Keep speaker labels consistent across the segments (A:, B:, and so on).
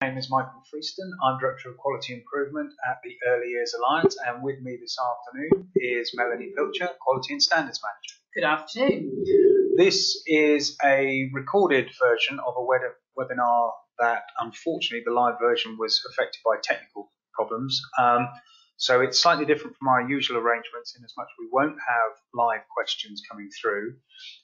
A: My name is Michael Freeston. I'm Director of Quality Improvement at the Early Years Alliance, and with me this afternoon is Melanie Pilcher, Quality and Standards Manager.
B: Good afternoon.
A: This is a recorded version of a webinar that, unfortunately, the live version was affected by technical problems. So it's slightly different from our usual arrangements in as much we won't have live questions coming through,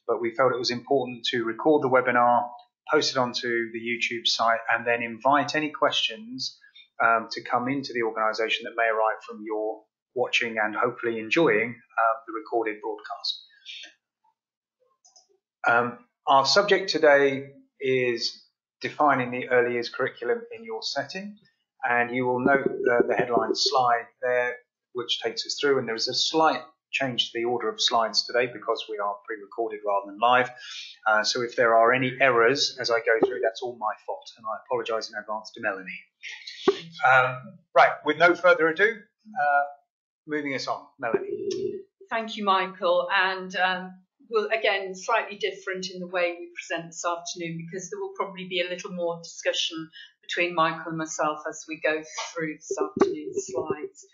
A: but we felt it was important to record the webinar, post it onto the YouTube site, and then invite any questions to come into the organisation that may arrive from your watching and hopefully enjoying the recorded broadcast. Our subject today is defining the early years curriculum in your setting, and you will note the headline slide there, which takes us through, and there is a slight change to the order of slides today because we are pre-recorded rather than live. So if there are any errors as I go through, that's all my fault, and I apologise in advance to Melanie. Right, with no further ado, moving us on, Melanie.
B: Thank you, Michael, and we'll again slightly different in the way we present this afternoon because there will probably be a little more discussion between Michael and myself as we go through this afternoon's slides.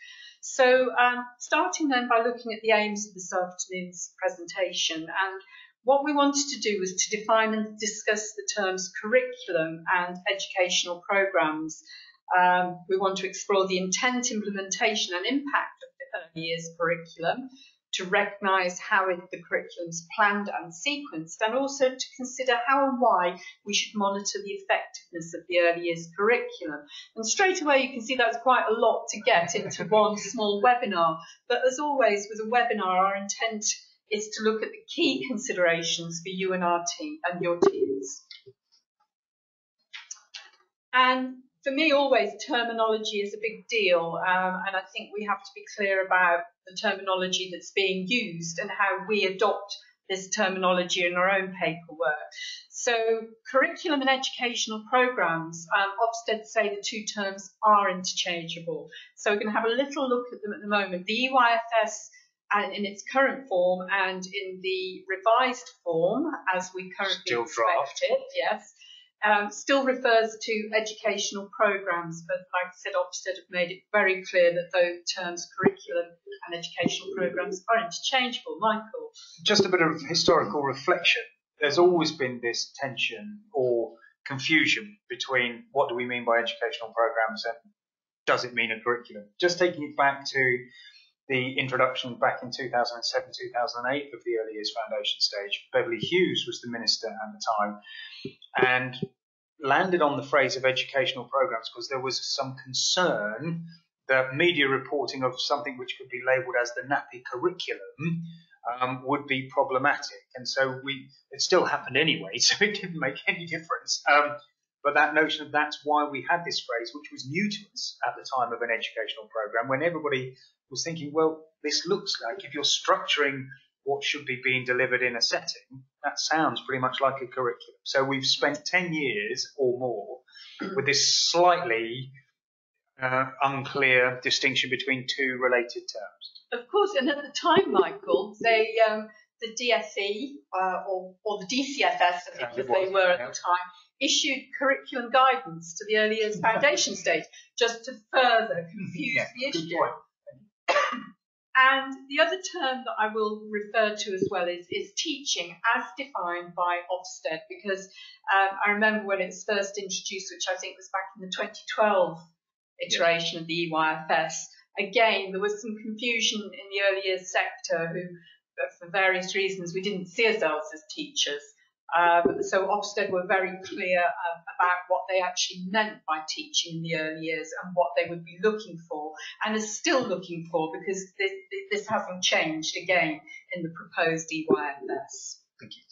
B: So starting then by looking at the aims of this afternoon's presentation, and what we wanted to do was to define and discuss the terms curriculum and educational programmes. We want to explore the intent, implementation and impact of the early years curriculum, to recognise how the curriculum is planned and sequenced, and also to consider how and why we should monitor the effectiveness of the early years curriculum. And straight away you can see that's quite a lot to get into one small webinar, but as always with a webinar our intent is to look at the key considerations for you and our team and your teams. And for me, always terminology is a big deal, and I think we have to be clear about the terminology that's being used and how we adopt this terminology in our own paperwork. So curriculum and educational programmes, Ofsted say the two terms are interchangeable. So we're going to have a little look at them at the moment. The EYFS in its current form and in the revised form, as we currently expect it, yes, still refers to educational programmes, but like I said, Ofsted have made it very clear that those terms, curriculum and educational programmes, are interchangeable. Michael?
A: Just a bit of historical reflection. There's always been this tension or confusion between what do we mean by educational programmes and does it mean a curriculum? Just taking it back to the introduction back in 2007-2008 of the Early Years Foundation stage, Beverly Hughes was the minister at the time, and landed on the phrase of educational programmes because there was some concern that media reporting of something which could be labelled as the nappy curriculum would be problematic. And so it still happened anyway, so it didn't make any difference. But that notion of that's why we had this phrase, which was new to us at the time of an educational programme, when everybody was thinking, well, this looks like if you're structuring what should be being delivered in a setting, that sounds pretty much like a curriculum. So we've spent 10 years or more with this slightly unclear distinction between two related terms.
B: Of course, and at the time, Michael, they, the DFE or the DCFS, as they were at the time, issued curriculum guidance to the Early Years Foundation stage, just to further confuse the issue. And the other term that I will refer to as well is teaching, as defined by Ofsted, because I remember when it was first introduced, which I think was back in the 2012 iteration of the EYFS, again, there was some confusion in the early years sector who, for various reasons, we didn't see ourselves as teachers. So Ofsted were very clear about what they actually meant by teaching in the early years and what they would be looking for, and are still looking for, because this hasn't changed again in the proposed EYFS.
A: Thank you.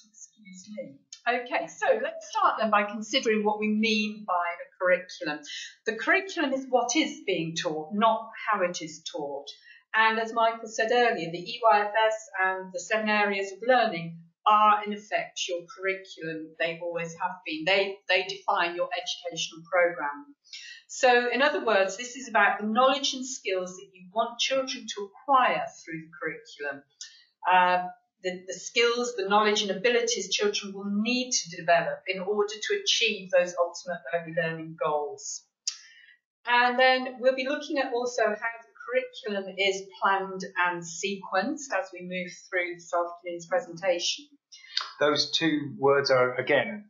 B: Excuse me. Okay, so let's start then by considering what we mean by a curriculum. The curriculum is what is being taught, not how it is taught. And as Michael said earlier, the EYFS and the 7 areas of learning are in effect your curriculum. They always have been. They define your educational programme. So in other words, this is about the knowledge and skills that you want children to acquire through the curriculum. the skills, the knowledge and abilities children will need to develop in order to achieve those ultimate early learning goals. And then we'll be looking at also how the curriculum is planned and sequenced as we move through this afternoon's presentation.
A: Those two words are, again,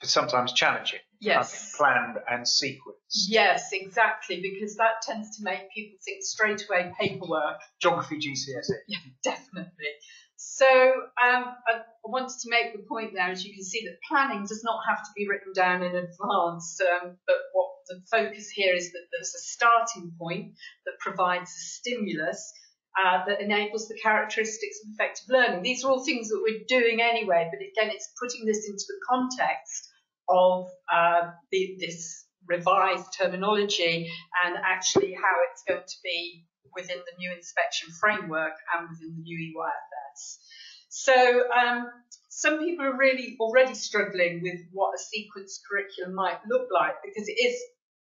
A: sometimes challenging.
B: Yes.
A: Planned and sequence.
B: Yes, exactly, because that tends to make people think straight away paperwork.
A: Geography GCSE.
B: Yeah, definitely. So I wanted to make the point there, as you can see, that planning does not have to be written down in advance, but what the focus here is that there's a starting point that provides a stimulus that enables the characteristics of effective learning. These are all things that we're doing anyway, but again, it's putting this into the context of this revised terminology and actually how it's going to be within the new inspection framework and within the new EYFS. So some people are really already struggling with what a sequenced curriculum might look like, because it is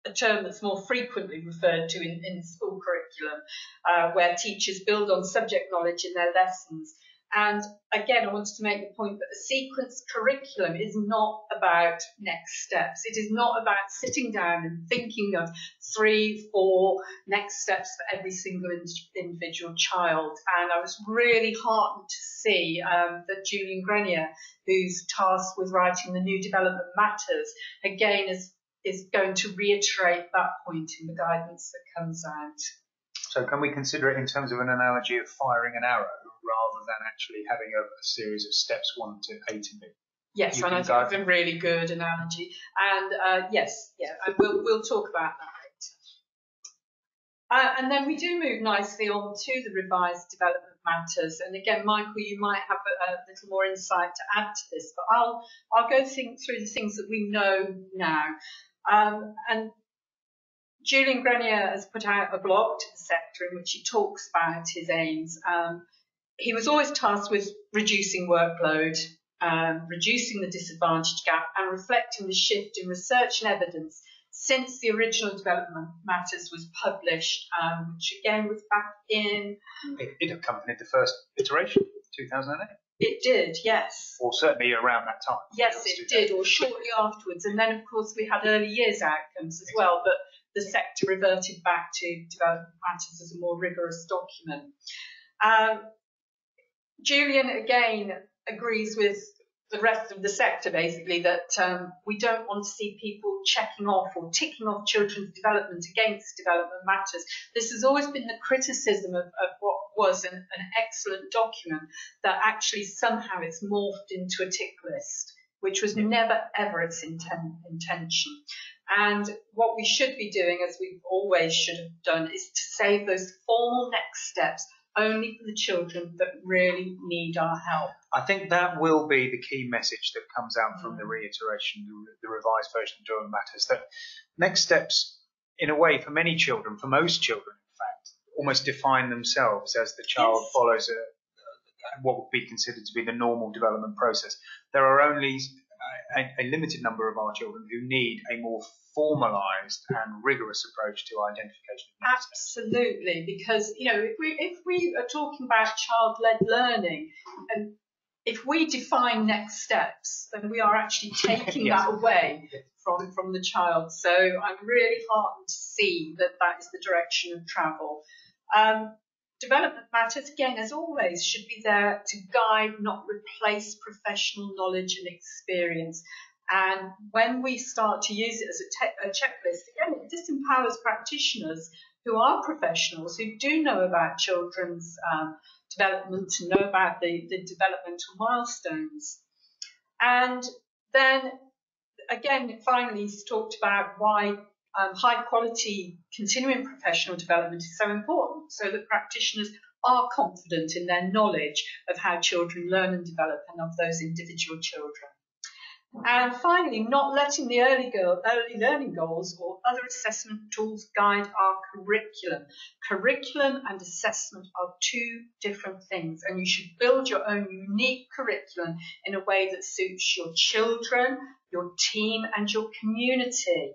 B: a term that's more frequently referred to in school curriculum, where teachers build on subject knowledge in their lessons. And again, I wanted to make the point that a sequenced curriculum is not about next steps. It is not about sitting down and thinking of 3, 4 next steps for every single individual child. And I was really heartened to see that Julian Grenier, who's tasked with writing the new development matters, again is going to reiterate that point in the guidance that comes out.
A: So can we consider it in terms of an analogy of firing an arrow rather than actually having a series of steps 1 to A to B?
B: Yes, and I think that's a really good analogy. And yes, yeah, and we'll talk about that later. And then we do move nicely on to the revised development matters. And again, Michael, you might have a little more insight to add to this, but I'll go through the things that we know now. And Julian Grenier has put out a blog to the sector in which he talks about his aims. He was always tasked with reducing workload, reducing the disadvantage gap, and reflecting the shift in research and evidence since the original development matters was published, which again was back in...
A: It accompanied the first iteration, 2008.
B: It did, yes.
A: Or certainly around that time.
B: Yes, it did, or shortly afterwards. And then, of course, we had early years outcomes as well, but the sector reverted back to development matters as a more rigorous document. Julian, again, agrees with the rest of the sector, basically, that we don't want to see people checking off or ticking off children's development against development matters. This has always been the criticism of what was an excellent document, that actually somehow it's morphed into a tick list, which was never, ever its intention. And what we should be doing, as we always should have done, is to save those formal next steps only for the children that really need our help.
A: I think that will be the key message that comes out from the reiteration, the revised version of Development Matters, that next steps, in a way, for many children, for most children, in fact, almost define themselves as the child follows what would be considered to be the normal development process. There are only a limited number of our children who need a more formalised and rigorous approach to identification of next steps.
B: Absolutely, because if we are talking about child-led learning, and if we define next steps, then we are actually taking that away from the child. So I'm really heartened to see that is the direction of travel. Development matters, again, as always, should be there to guide, not replace professional knowledge and experience. And when we start to use it as a checklist, again, it disempowers practitioners who are professionals, who do know about children's development and know about the developmental milestones. And then, again, finally, he's talked about why high quality continuing professional development is so important, so that practitioners are confident in their knowledge of how children learn and develop and of those individual children. And finally, not letting the early learning goals or other assessment tools guide our curriculum. Curriculum and assessment are two different things, and you should build your own unique curriculum in a way that suits your children, your team, and your community,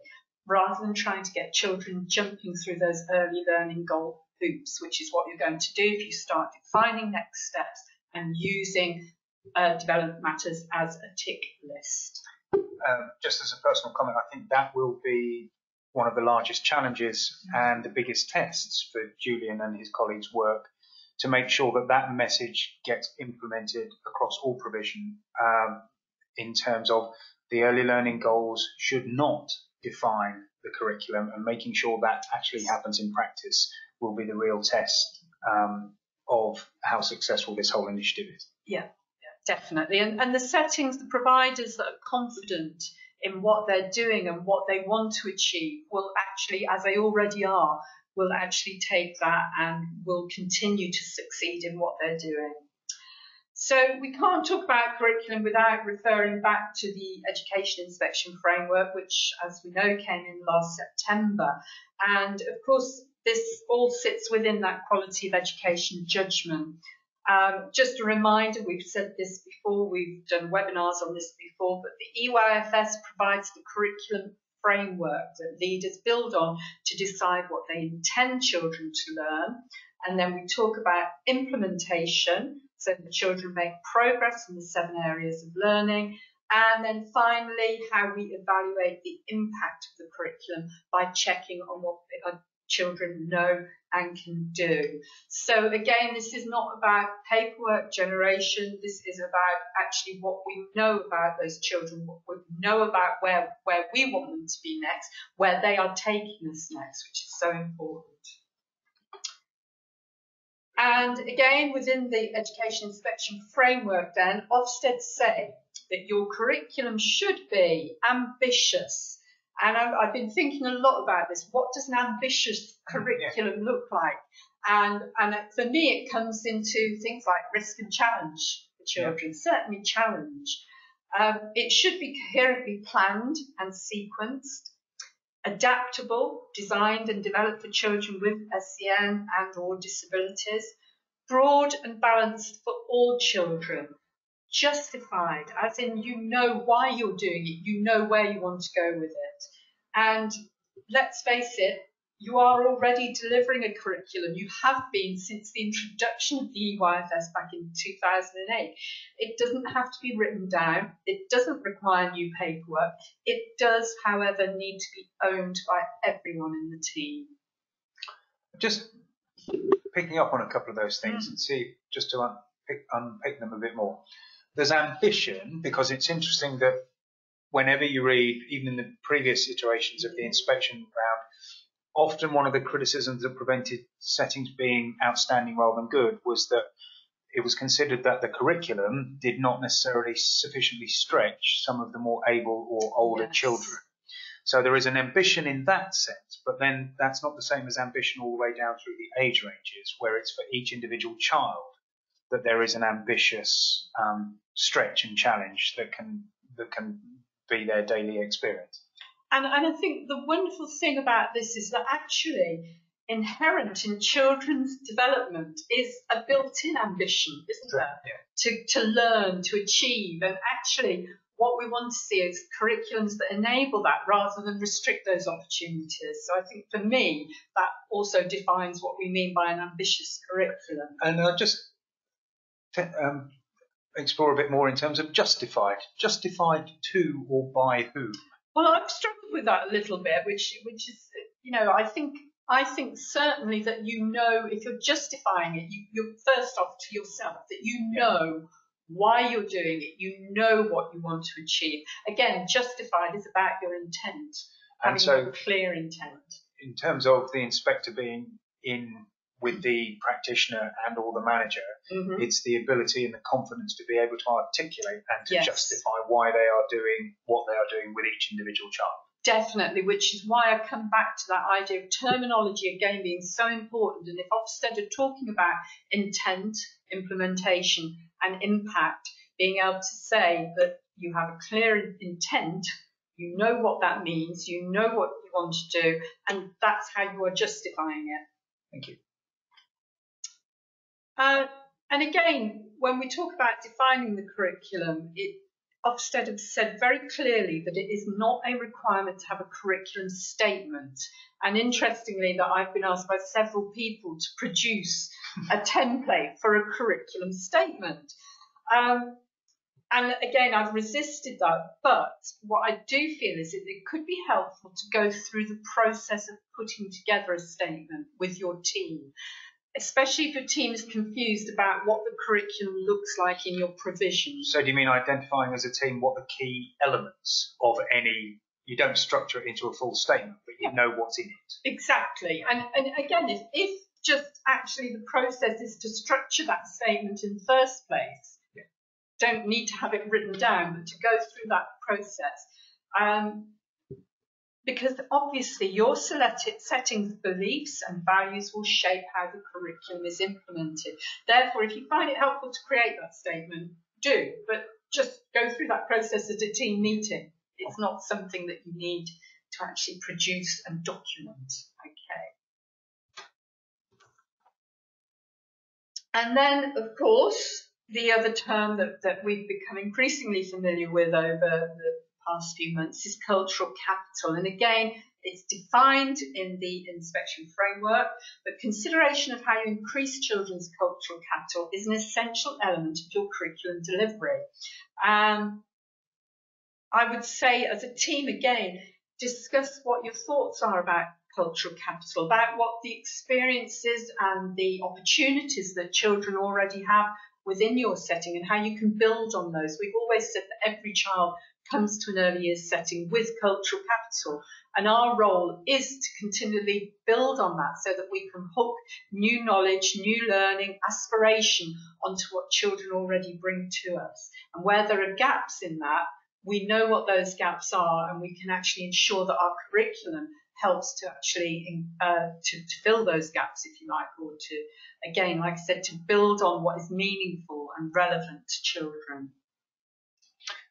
B: rather than trying to get children jumping through those early learning goal hoops, which is what you're going to do if you start defining next steps and using development matters as a tick list.
A: Just as a personal comment, I think that will be one of the largest challenges and the biggest tests for Julian and his colleagues' work, to make sure that that message gets implemented across all provision, in terms of the early learning goals should not define the curriculum, and making sure that actually happens in practice will be the real test of how successful this whole initiative is.
B: Yeah, definitely. And the settings, the providers that are confident in what they're doing and what they want to achieve will actually, as they already are, will actually take that and will continue to succeed in what they're doing. So we can't talk about curriculum without referring back to the Education Inspection Framework, which, as we know, came in last September. And of course, this all sits within that quality of education judgment. Just a reminder, we've said this before, we've done webinars on this before, but the EYFS provides the curriculum framework that leaders build on to decide what they intend children to learn. And then we talk about implementation, so the children make progress in the 7 areas of learning. And then finally, how we evaluate the impact of the curriculum by checking on what children know and can do. So again, this is not about paperwork generation. This is about actually what we know about those children, what we know about where we want them to be next, where they are taking us next, which is so important. And again, within the Education Inspection Framework then, Ofsted say that your curriculum should be ambitious. And I've been thinking a lot about this. What does an ambitious curriculum look like? And for me, it comes into things like risk and challenge for children, certainly challenge. It should be coherently planned and sequenced, adaptable, designed and developed for children with SEN and or disabilities, broad and balanced for all children, justified, as in you know why you're doing it, you know where you want to go with it. And let's face it, you are already delivering a curriculum. You have been since the introduction of the EYFS back in 2008. It doesn't have to be written down. It doesn't require new paperwork. It does, however, need to be owned by everyone in the team.
A: Just picking up on a couple of those things and see, just to unpick them a bit more. There's ambition, because it's interesting that whenever you read, even in the previous iterations of the inspection round, often one of the criticisms that prevented settings being outstanding rather than good was that it was considered that the curriculum did not necessarily sufficiently stretch some of the more able or older children. So there is an ambition in that sense, but then that's not the same as ambition all the way down through the age ranges, where it's for each individual child that there is an ambitious stretch and challenge that can be their daily experience.
B: And I think the wonderful thing about this is that actually inherent in children's development is a built-in ambition, isn't there? Yeah. To learn, to achieve, and actually what we want to see is curriculums that enable that rather than restrict those opportunities. So I think for me, that also defines what we mean by an ambitious curriculum.
A: And I'll just explore a bit more in terms of justified. Justified to or by whom?
B: Well, I've struggled with that a little bit, which is, you know, I think certainly that, you know, if you're justifying it, you're first off to yourself, that you know why you're doing it, you know what you want to achieve. Again, justified is about your intent, having a clear intent.
A: In terms of the inspector being in with the practitioner and or the manager, it's the ability and the confidence to be able to articulate and to justify why they are doing what they are doing with each individual child.
B: Definitely, which is why I come back to that idea of terminology again being so important. And if Ofsted are talking about intent, implementation and impact, being able to say that you have a clear intent, you know what that means, you know what you want to do, and that's how you are justifying it.
A: Thank you.
B: And again, when we talk about defining the curriculum, Ofsted have said very clearly that it is not a requirement to have a curriculum statement. And interestingly, that I've been asked by several people to produce a template for a curriculum statement. And again, I've resisted that, but what I do feel is that it could be helpful to go through the process of putting together a statement with your team, especially if your team is confused about what the curriculum looks like in your provision.
A: So do you mean identifying as a team what the key elements of any, you don't structure it into a full statement, but you know what's in it?
B: Exactly. And again, if just actually the process is to structure that statement in the first place, don't need to have it written down, but to go through that process. Because obviously your settings, beliefs and values will shape how the curriculum is implemented. Therefore, if you find it helpful to create that statement, do, but just go through that process at a team meeting. It's not something that you need to actually produce and document. Okay. And then, of course, the other term that we've become increasingly familiar with over the past few months is cultural capital. And again, it's defined in the inspection framework, but consideration of how you increase children's cultural capital is an essential element of your curriculum delivery. I would say as a team, again, discuss what your thoughts are about cultural capital, about what the experiences and the opportunities that children already have within your setting and how you can build on those. We've always said that every child comes to an early years setting with cultural capital, and our role is to continually build on that so that we can hook new knowledge, new learning, aspiration onto what children already bring to us. And where there are gaps in that, we know what those gaps are, and we can actually ensure that our curriculum helps to actually to fill those gaps, if you like, or to, again, like I said, to build on what is meaningful and relevant to children.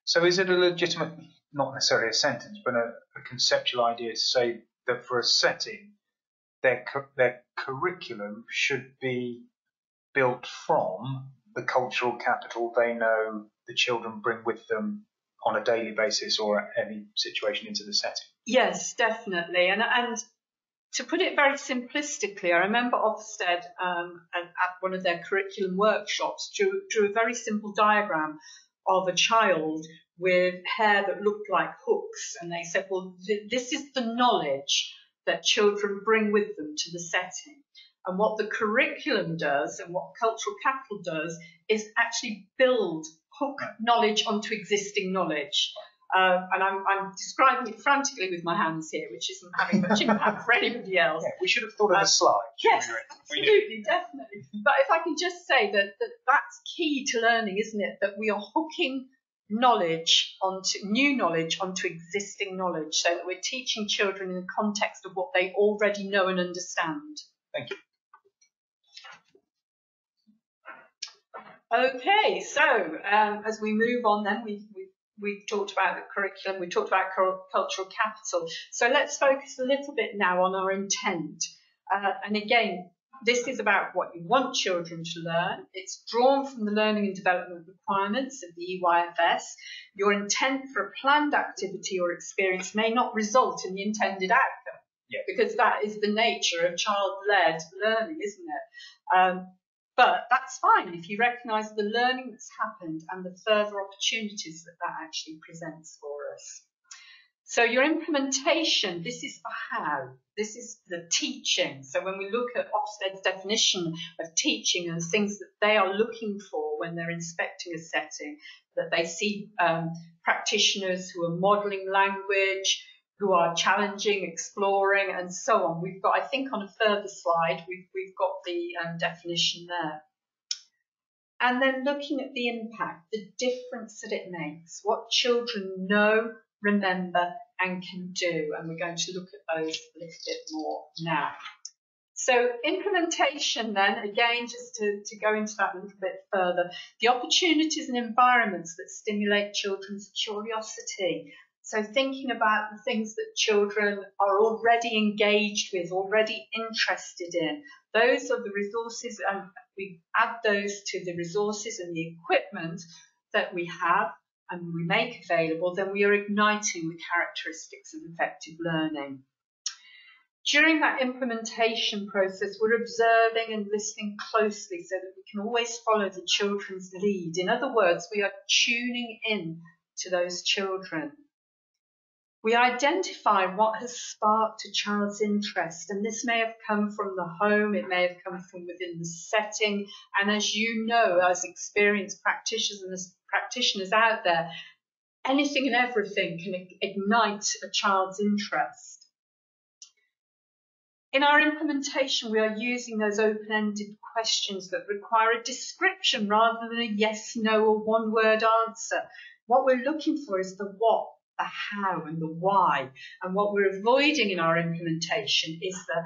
A: So is it a legitimate, not necessarily a sentence, but a conceptual idea to say that for a setting, their curriculum should be built from the cultural capital they know the children bring with them on a daily basis or any situation into the setting?
B: Yes, definitely. And to put it very simplistically, I remember Ofsted at one of their curriculum workshops drew a very simple diagram of a child with hair that looked like hooks. And they said, well, this is the knowledge that children bring with them to the setting. And what the curriculum does and what cultural capital does is actually hook knowledge onto existing knowledge. And I'm describing it frantically with my hands here, which isn't having much impact for anybody else.
A: Yeah, we should have thought of a slide.
B: Yes, absolutely, definitely. But if I can just say that's key to learning, isn't it? That we are hooking new knowledge onto existing knowledge, so that we're teaching children in the context of what they already know and understand.
A: Thank you.
B: Okay, so as we move on then, we've talked about the curriculum, we talked about cultural capital. So let's focus a little bit now on our intent. And again, this is about what you want children to learn. It's drawn from the learning and development requirements of the EYFS. Your intent for a planned activity or experience may not result in the intended outcome, because that is the nature of child-led learning, isn't it? But that's fine if you recognise the learning that's happened and the further opportunities that actually presents for us. So your implementation, this is the how, this is the teaching. So when we look at Ofsted's definition of teaching and things that they are looking for when they're inspecting a setting, that they see practitioners who are modelling language, who are challenging, exploring, and so on. We've got, I think on a further slide, we've got the definition there. And then looking at the impact, the difference that it makes, what children know, remember, and can do. And we're going to look at those a little bit more now. So implementation then, again, just to go into that a little bit further, the opportunities and environments that stimulate children's curiosity. So thinking about the things that children are already engaged with, already interested in, those are the resources, and we add those to the resources and the equipment that we have and we make available, then we are igniting the characteristics of effective learning. During that implementation process, we're observing and listening closely so that we can always follow the children's lead. In other words, we are tuning in to those children. We identify what has sparked a child's interest, and this may have come from the home, it may have come from within the setting, and as you know, as experienced practitioners out there, anything and everything can ignite a child's interest. In our implementation, we are using those open-ended questions that require a description rather than a yes, no, or one-word answer. What we're looking for is the what, the how, and the why. And what we're avoiding in our implementation is the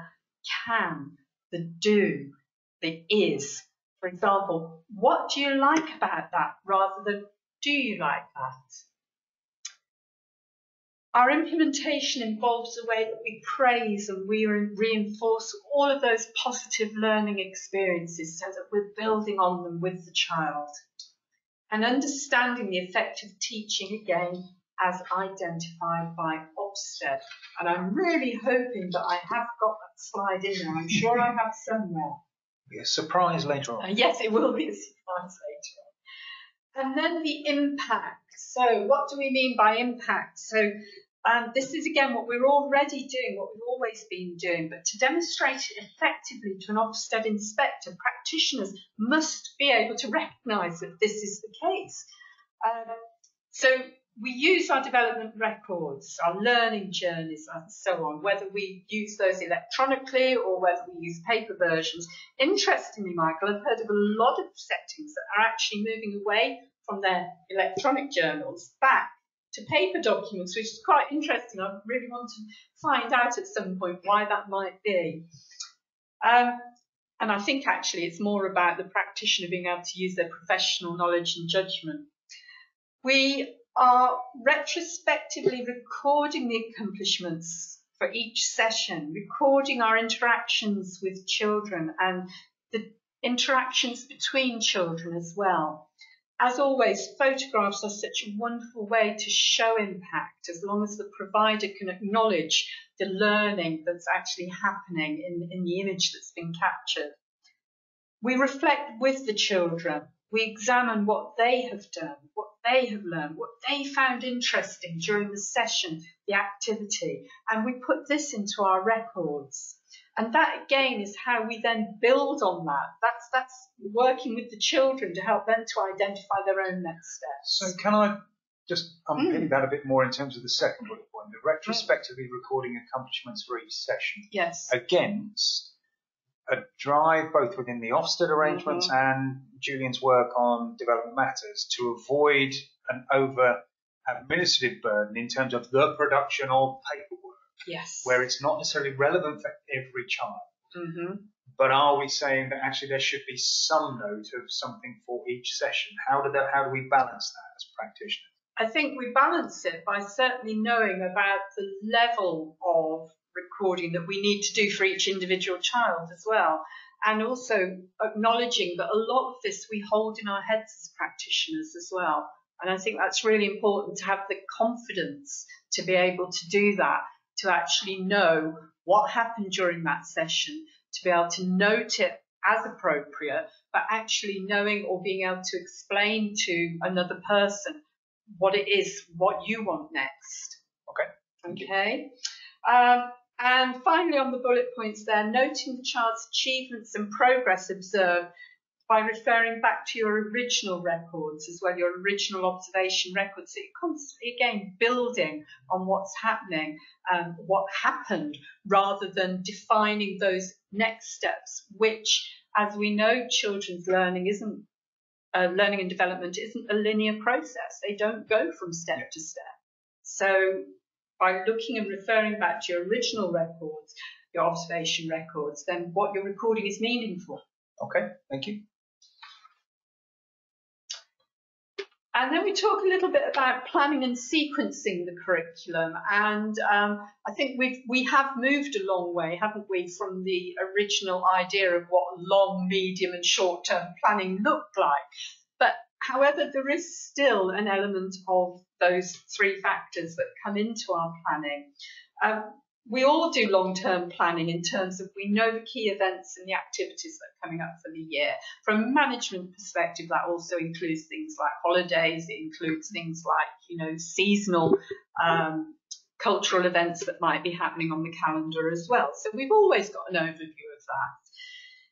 B: can, the do, the is. For example, what do you like about that rather than do you like that? Our implementation involves the way that we praise and we reinforce all of those positive learning experiences so that we're building on them with the child. And understanding the effective teaching, again, as identified by Ofsted. And I'm really hoping that I have got that slide in there. I'm sure I have somewhere.
A: Be a surprise later on.
B: Yes, it will be a surprise later on. And then the impact. So what do we mean by impact? So this is, again, what we're already doing, what we've always been doing, but to demonstrate it effectively to an Ofsted inspector, practitioners must be able to recognise that this is the case. So we use our development records, our learning journeys and so on, whether we use those electronically or whether we use paper versions. Interestingly, Michael, I've heard of a lot of settings that are actually moving away from their electronic journals back to paper documents, which is quite interesting. I really want to find out at some point why that might be. And I think actually it's more about the practitioner being able to use their professional knowledge and judgment. We are retrospectively recording the accomplishments for each session, recording our interactions with children and the interactions between children as well. As always, photographs are such a wonderful way to show impact as long as the provider can acknowledge the learning that's actually happening in the image that's been captured. We reflect with the children. We examine what they have done, what they have learned, what they found interesting during the session, the activity, and we put this into our records. And that, again, is how we then build on that. That's working with the children to help them to identify their own next steps.
A: So can I just unpick that a bit more in terms of the second bullet point, the retrospectively recording accomplishments for each session?
B: Yes.
A: Against a drive both within the Ofsted arrangements and Julian's work on development matters to avoid an over-administrative burden in terms of the production of paperwork.
B: Yes.
A: Where it's not necessarily relevant for every child. But are we saying that actually there should be some note of something for each session? How do we balance that as practitioners?
B: I think we balance it by certainly knowing about the level of recording that we need to do for each individual child as well. And also acknowledging that a lot of this we hold in our heads as practitioners as well. And I think that's really important to have the confidence to be able to do that, to actually know what happened during that session, to be able to note it as appropriate, but actually knowing or being able to explain to another person what it is, what you want next. Okay. And finally, on the bullet points there, noting the child's achievements and progress observed by referring back to your original records as well, your original observation records. So you're constantly, again, building on what's happening, what happened, rather than defining those next steps, which, as we know, children's learning and development isn't a linear process. They don't go from step to step. So by looking and referring back to your original records, your observation records, then what you're recording is meaningful.
A: Okay, thank you.
B: And then we talk a little bit about planning and sequencing the curriculum. And I think we have moved a long way, haven't we, from the original idea of what long, medium and short-term planning looked like. But however, there is still an element of those three factors that come into our planning. we all do long-term planning in terms of we know the key events and the activities that are coming up for the year. From a management perspective, that also includes things like holidays. It includes things like, seasonal cultural events that might be happening on the calendar as well. So we've always got an overview of that.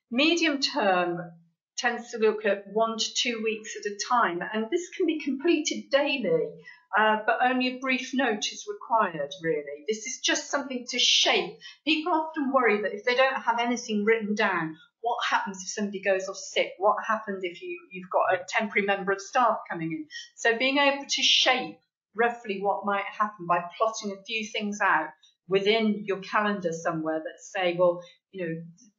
B: Medium term tends to look at 1 to 2 weeks at a time, and this can be completed daily. But only a brief note is required, really. This is just something to shape. People often worry that if they don't have anything written down, what happens if somebody goes off sick? What happens if you've got a temporary member of staff coming in? So being able to shape roughly what might happen by plotting a few things out within your calendar somewhere that say, well,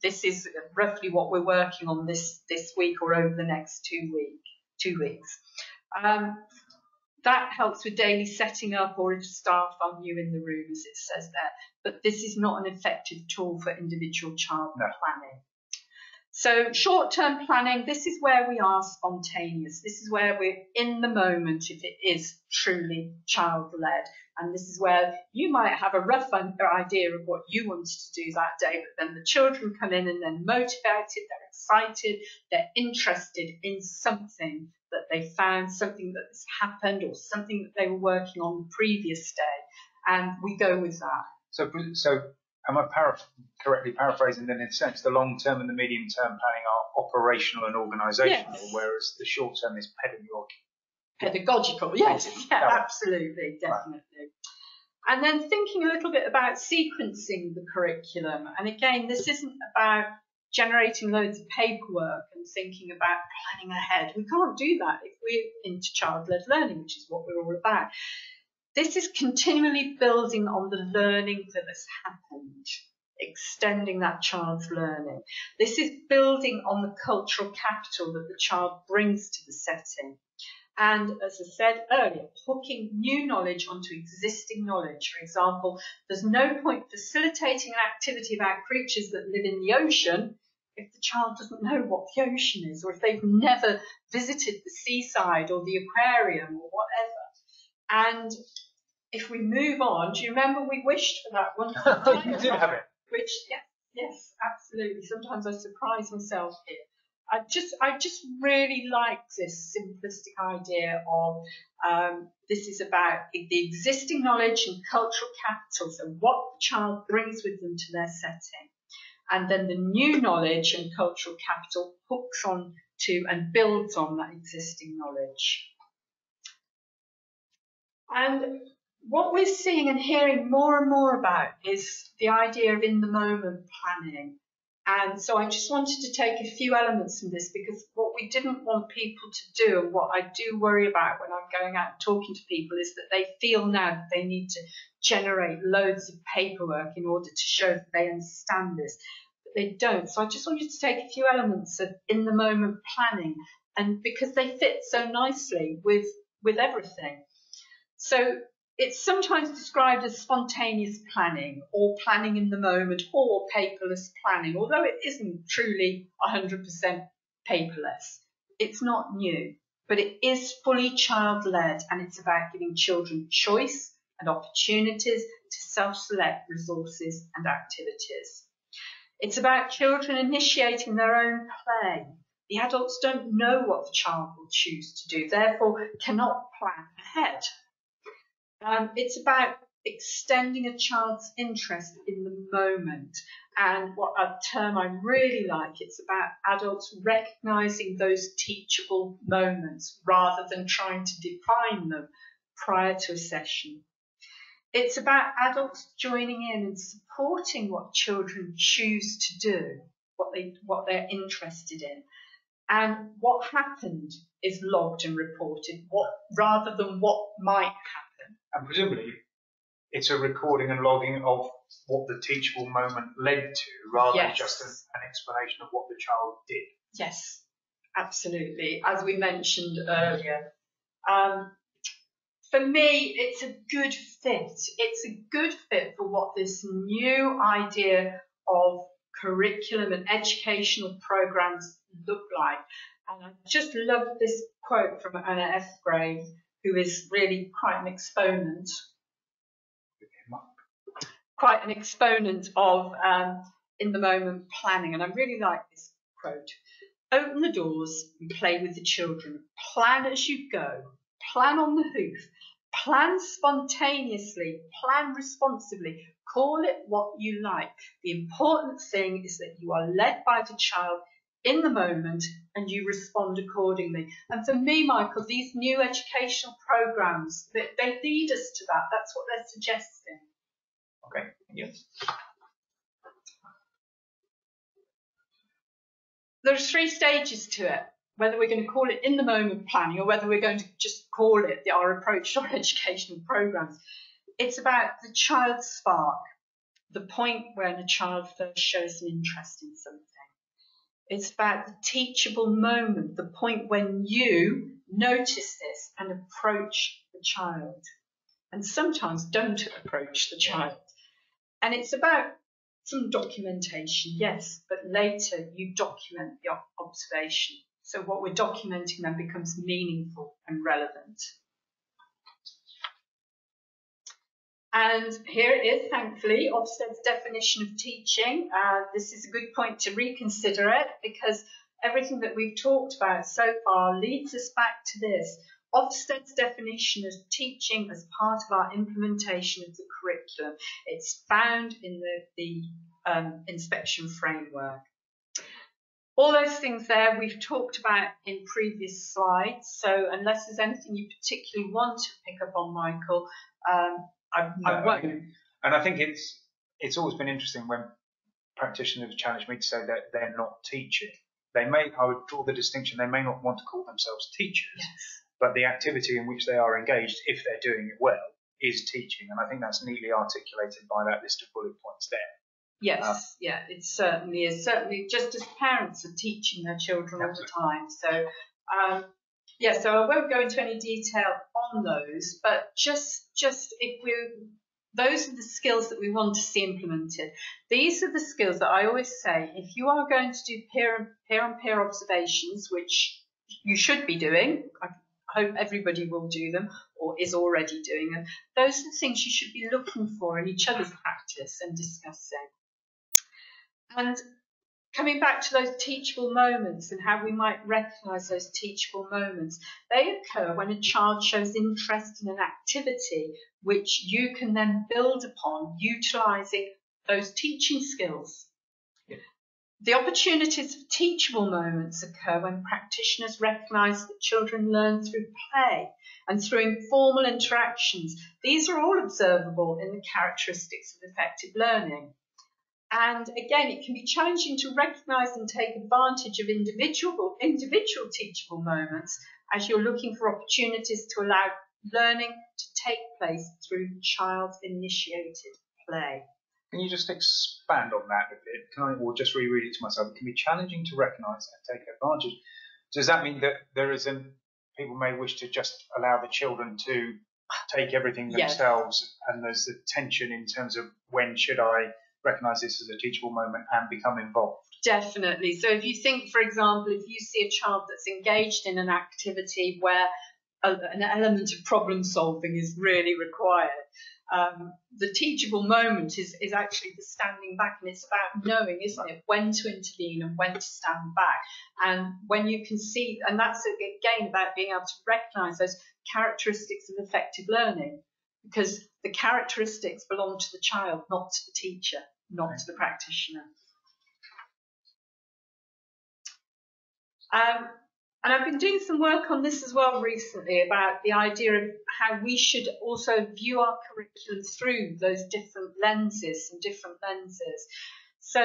B: this is roughly what we're working on this week or over the next 2 weeks. That helps with daily setting up or if staff are new in the room, as it says there. But this is not an effective tool for individual child planning. So short-term planning, this is where we are spontaneous. This is where we're in the moment if it is truly child-led. And this is where you might have a rough idea of what you wanted to do that day, but then the children come in and they're motivated, they're excited, they're interested in something that they found, something that has happened or something that they were working on the previous day. And we go with that.
A: So am I correctly paraphrasing then, in a sense, the long-term and the medium-term planning are operational and organisational, yes, whereas the short-term is
B: pedagogical, yes, yeah, absolutely, definitely. Right. And then thinking a little bit about sequencing the curriculum. And again, this isn't about generating loads of paperwork and thinking about planning ahead. We can't do that if we're into child-led learning, which is what we're all about. This is continually building on the learning that has happened, extending that child's learning. This is building on the cultural capital that the child brings to the setting. And as I said earlier, hooking new knowledge onto existing knowledge. For example, there's no point facilitating an activity about creatures that live in the ocean if the child doesn't know what the ocean is, or if they've never visited the seaside or the aquarium or whatever. And if we move on, do you remember we wished for that one time?
A: You did have it.
B: Which, yes, absolutely. Sometimes I surprise myself here. I just really like this simplistic idea of this is about the existing knowledge and cultural capital, so what the child brings with them to their setting. And then the new knowledge and cultural capital hooks on to and builds on that existing knowledge. And what we're seeing and hearing more and more about is the idea of in-the-moment planning. And so I just wanted to take a few elements from this, because what we didn't want people to do, and what I do worry about when I'm going out and talking to people, is that they feel now that they need to generate loads of paperwork in order to show that they understand this, but they don't. So I just wanted to take a few elements of in-the-moment planning, and because they fit so nicely with everything. So it's sometimes described as spontaneous planning or planning in the moment or paperless planning, although it isn't truly 100% paperless. It's not new, but it is fully child-led, and it's about giving children choice and opportunities to self-select resources and activities. It's about children initiating their own play. The adults don't know what the child will choose to do, therefore cannot plan ahead. It's about extending a child's interest in the moment, and what a term I really like, it's about adults recognising those teachable moments rather than trying to define them prior to a session. It's about adults joining in and supporting what children choose to do, what they're interested in. And what happened is logged and reported, rather than what might happen.
A: And presumably, it's a recording and logging of what the teachable moment led to, rather than just an explanation of what the child did.
B: Yes, absolutely. As we mentioned earlier, for me, it's a good fit. It's a good fit for what this new idea of curriculum and educational programs look like. And I just love this quote from Anna F. who is really quite an exponent quite an exponent of in-the-moment planning, and I really like this quote. Open the doors and play with the children. Plan as you go. Plan on the hoof. Plan spontaneously. Plan responsibly. Call it what you like. The important thing is that you are led by the child in the moment and you respond accordingly. And for me, Michael, these new educational programs, they lead us to that. That's what they're suggesting.
A: Okay, yes.
B: There's 3 stages to it, whether we're going to call it in the moment planning or whether we're going to just call it our approach to our educational programs. It's about the child's spark, the point when a child first shows an interest in something. It's about the teachable moment, the point when you notice this and approach the child, and sometimes don't approach the child. And it's about some documentation, yes, but later you document the observation. So what we're documenting then becomes meaningful and relevant. And here it is, thankfully, Ofsted's definition of teaching. This is a good point to reconsider it, because everything that we've talked about so far leads us back to this. Ofsted's definition of teaching as part of our implementation of the curriculum. It's found in the inspection framework. All those things there we've talked about in previous slides, so unless there's anything you particularly want to pick up on, Michael, I won't.
A: And I think it's always been interesting when practitioners challenge me to say that they're not teaching. I would draw the distinction, they may not want to call themselves teachers, yes, but the activity in which they are engaged, if they're doing it well, is teaching. And I think that's neatly articulated by that list of bullet points there.
B: Yes, yeah, it certainly is. Certainly, just as parents are teaching their children all the time. So, so I won't go into any detail on those, but just if those are the skills that we want to see implemented. These are the skills that I always say, if you are going to do peer-on-peer observations, which you should be doing, I hope everybody will do them or is already doing them, those are the things you should be looking for in each other's practice and discussing. And coming back to those teachable moments and how we might recognise those teachable moments, they occur when a child shows interest in an activity which you can then build upon, utilising those teaching skills. Yeah. The opportunities for teachable moments occur when practitioners recognise that children learn through play and through informal interactions. These are all observable in the characteristics of effective learning. And again, it can be challenging to recognise and take advantage of individual teachable moments as you're looking for opportunities to allow learning to take place through child-initiated play.
A: Can you just expand on that a bit? Or just reread it to myself? It can be challenging to recognise and take advantage. Does that mean that people may wish to just allow the children to take everything themselves, yes, and there's the tension in terms of when should I recognise this as a teachable moment and become involved?
B: Definitely. So if you think, for example, if you see a child that's engaged in an activity where an element of problem solving is really required, the teachable moment is actually the standing back, and it's about knowing, isn't it, when to intervene and when to stand back. And when you can see, and that's again about being able to recognise those characteristics of effective learning, because the characteristics belong to the child, not to the teacher, not to the practitioner. And I've been doing some work on this as well recently, about the idea of how we should also view our curriculum through those different lenses and different lenses. So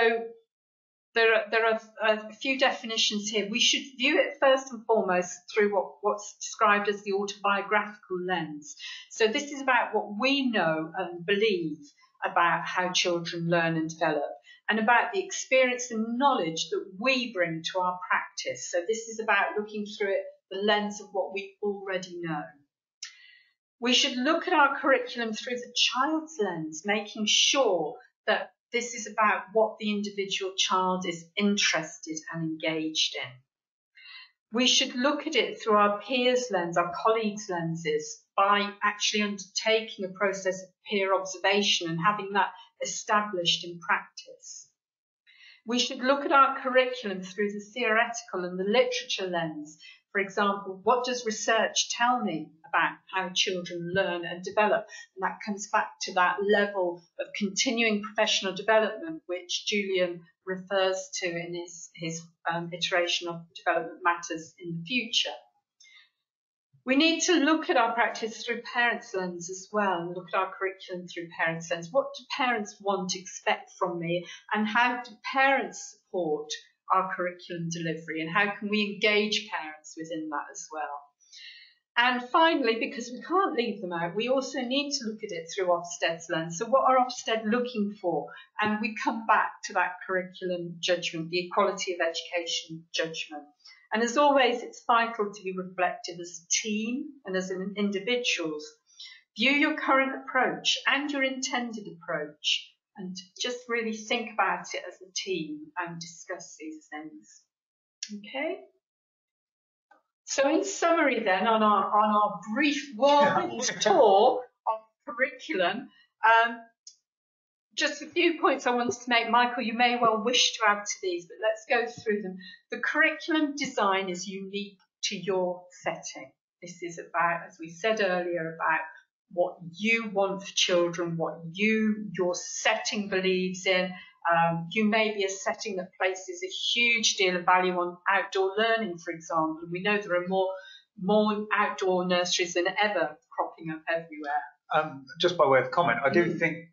B: there are a few definitions here. We should view it first and foremost through what's described as the autobiographical lens. So this is about what we know and believe about how children learn and develop, and about the experience and knowledge that we bring to our practice. So this is about looking through it the lens of what we already know. We should look at our curriculum through the child's lens, making sure that this is about what the individual child is interested and engaged in. We should look at it through our peers' lens, our colleagues' lenses, by actually undertaking a process of peer observation and having that established in practice. We should look at our curriculum through the theoretical and the literature lens. For example, what does research tell me about how children learn and develop? And that comes back to that level of continuing professional development, which Julian refers to in his iteration of Development Matters in the Future. We need to look at our practice through parents' lens as well, and look at our curriculum through parents' lens. What do parents want to expect from me, and how do parents support our curriculum delivery, and how can we engage parents within that as well? And finally, because we can't leave them out, we also need to look at it through Ofsted's lens. So what are Ofsted looking for? And we come back to that curriculum judgment, the equality of education judgment. And as always, it's vital to be reflective as a team and as individuals. View your current approach and your intended approach, and just really think about it as a team and discuss these things. Okay? So in summary then, on our brief whirlwind tour of curriculum, just a few points I wanted to make. Michael, you may well wish to add to these, but let's go through them. The curriculum design is unique to your setting. This is about, as we said earlier, about what you want for children, what your setting believes in. You may be a setting that places a huge deal of value on outdoor learning, for example. We know there are more outdoor nurseries than ever cropping up everywhere.
A: Just by way of comment, I do think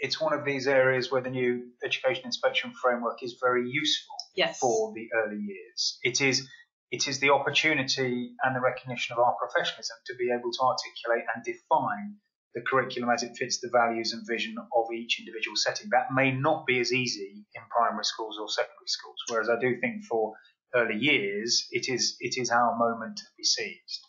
A: it's one of these areas where the new education inspection framework is very useful for the early years. It is the opportunity and the recognition of our professionalism to be able to articulate and define the curriculum as it fits the values and vision of each individual setting. That may not be as easy in primary schools or secondary schools, whereas I do think for early years, it is our moment to be seized.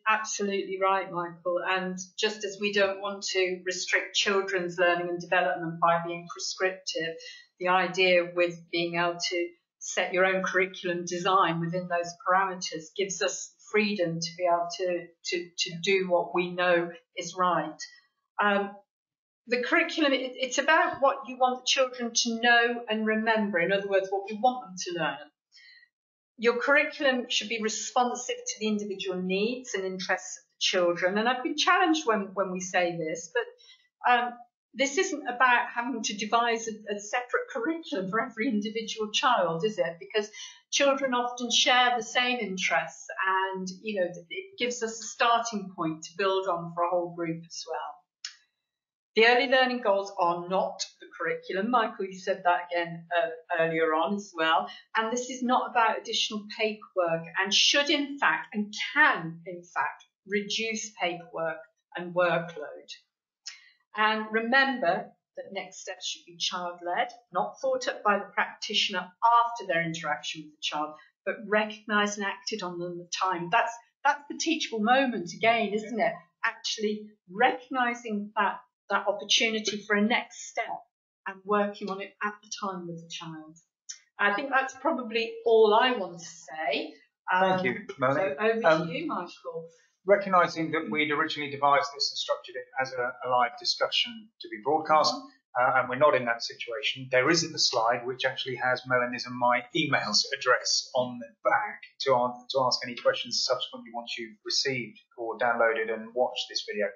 B: Absolutely right, Michael. And just as we don't want to restrict children's learning and development by being prescriptive, the idea with being able to set your own curriculum design within those parameters gives us freedom to be able to do what we know is right. The curriculum, it's about what you want the children to know and remember. In other words, what we want them to learn. Your curriculum should be responsive to the individual needs and interests of the children. And I've been challenged when we say this, but this isn't about having to devise a separate curriculum for every individual child, is it? Because children often share the same interests, and it gives us a starting point to build on for a whole group as well. The early learning goals are not the curriculum. Michael, you said that again earlier on as well. And this is not about additional paperwork, and should in fact and can in fact reduce paperwork and workload. And remember that next steps should be child-led, not thought up by the practitioner after their interaction with the child, but recognised and acted on them at the time. That's the teachable moment again, isn't it? Actually recognising that opportunity for a next step and working on it at the time with the child. I think that's probably all I want to say.
A: Thank you, Melanie.
B: So over to you, Michael.
A: Recognising that we'd originally devised this and structured it as a live discussion to be broadcast, and we're not in that situation, there is a slide which actually has Melanie's and my email address on the back to ask any questions subsequently once you've received or downloaded and watched this video.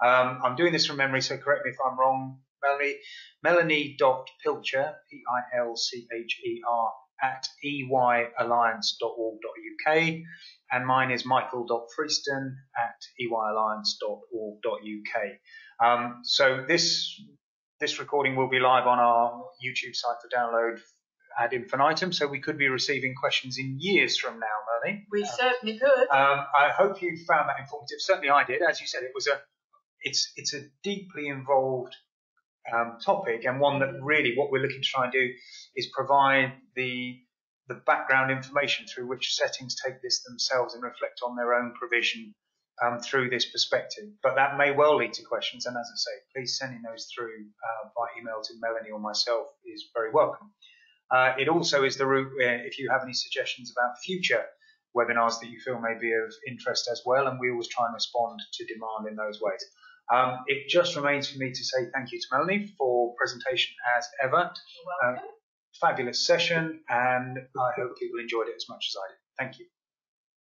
A: I'm doing this from memory, so correct me if I'm wrong, Melanie. Melanie.Pilcher, Pilcher, at eyalliance.org.uk, and mine is michael.freeston at eyalliance.org.uk. So this recording will be live on our YouTube site for download ad infinitum, so we could be receiving questions in years from now, Melanie.
B: We certainly could.
A: I hope you found that informative. Certainly I did. As you said, it's a deeply involved topic, and one that really what we're looking to try and do is provide the background information through which settings take this themselves and reflect on their own provision through this perspective. But that may well lead to questions, and as I say, please sending those through by email to Melanie or myself is very welcome. It also is the route where if you have any suggestions about future webinars that you feel may be of interest as well, and we always try and respond to demand in those ways. It just remains for me to say thank you to Melanie for presentation as ever.
B: You're welcome.
A: Fabulous session, and I hope people enjoyed it as much as I did. Thank you.